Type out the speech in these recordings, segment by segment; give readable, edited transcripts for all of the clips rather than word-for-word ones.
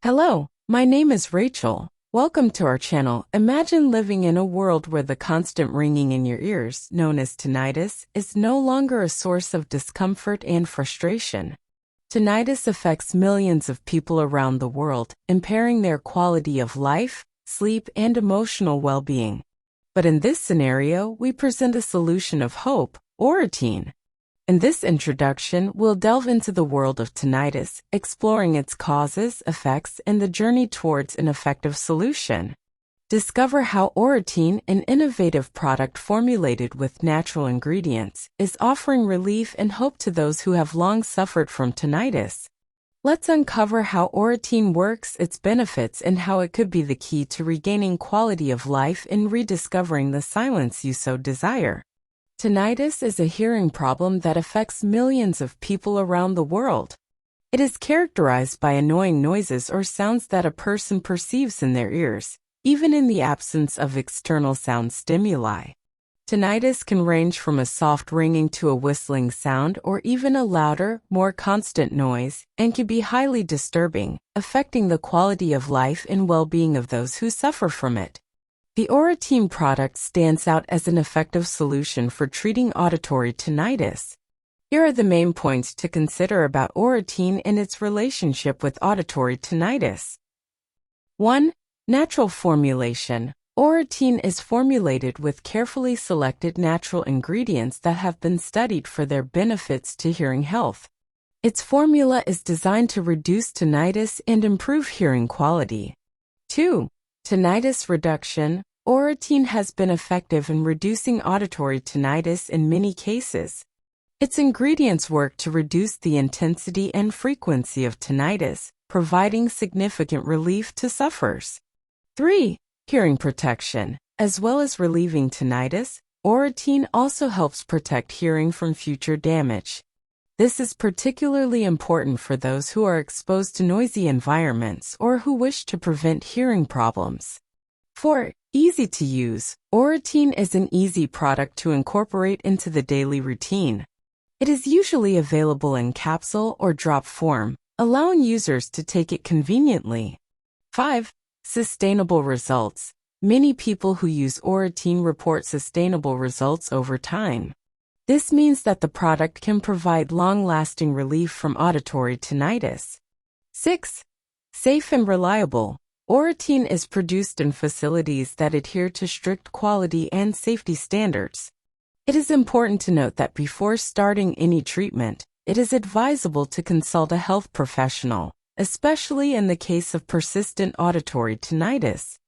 Hello, my name is Rachel. Welcome to our channel. Imagine living in a world where the constant ringing in your ears, known as tinnitus, is no longer a source of discomfort and frustration. Tinnitus affects millions of people around the world, impairing their quality of life, sleep, and emotional well-being. But in this scenario, we present a solution of hope, Auritine. In this introduction, we'll delve into the world of tinnitus, exploring its causes, effects, and the journey towards an effective solution. Discover how Auritine, an innovative product formulated with natural ingredients, is offering relief and hope to those who have long suffered from tinnitus. Let's uncover how Auritine works, its benefits, and how it could be the key to regaining quality of life and rediscovering the silence you so desire. Tinnitus is a hearing problem that affects millions of people around the world. It is characterized by annoying noises or sounds that a person perceives in their ears, even in the absence of external sound stimuli. Tinnitus can range from a soft ringing to a whistling sound or even a louder, more constant noise, and can be highly disturbing, affecting the quality of life and well-being of those who suffer from it. The Auritine product stands out as an effective solution for treating auditory tinnitus. Here are the main points to consider about Auritine and its relationship with auditory tinnitus. 1. Natural formulation. Auritine is formulated with carefully selected natural ingredients that have been studied for their benefits to hearing health. Its formula is designed to reduce tinnitus and improve hearing quality. 2. Tinnitus reduction. Auritine has been effective in reducing auditory tinnitus in many cases. Its ingredients work to reduce the intensity and frequency of tinnitus, providing significant relief to sufferers. 3. Hearing protection. As well as relieving tinnitus, Auritine also helps protect hearing from future damage. This is particularly important for those who are exposed to noisy environments or who wish to prevent hearing problems. 4. Easy to use. Auritine is an easy product to incorporate into the daily routine. It is usually available in capsule or drop form, allowing users to take it conveniently. 5. Sustainable results. Many people who use Auritine report sustainable results over time. This means that the product can provide long-lasting relief from auditory tinnitus. 6. Safe and reliable. Auritine is produced in facilities that adhere to strict quality and safety standards. It is important to note that before starting any treatment, it is advisable to consult a health professional, especially in the case of persistent auditory tinnitus.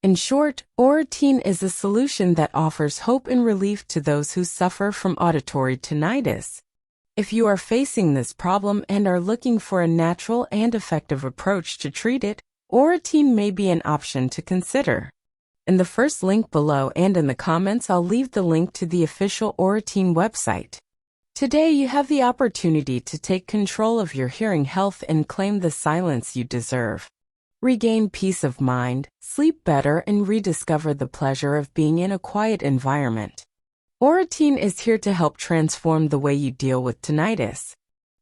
In short, Auritine is a solution that offers hope and relief to those who suffer from auditory tinnitus. If you are facing this problem and are looking for a natural and effective approach to treat it, Auritine may be an option to consider. In the first link below and in the comments, I'll leave the link to the official Auritine website. Today you have the opportunity to take control of your hearing health and claim the silence you deserve. Regain peace of mind, sleep better, and rediscover the pleasure of being in a quiet environment. Auritine is here to help transform the way you deal with tinnitus.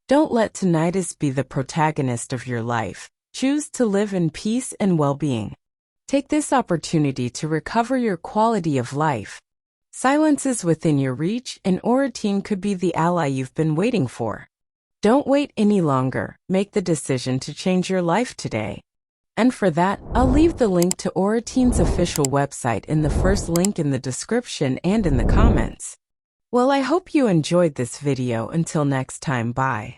Don't let tinnitus be the protagonist of your life. Choose to live in peace and well-being. Take this opportunity to recover your quality of life. Silence is within your reach, and Auritine could be the ally you've been waiting for. Don't wait any longer. Make the decision to change your life today. And for that, I'll leave the link to Auritine's official website in the first link in the description and in the comments. Well, I hope you enjoyed this video. Until next time, bye.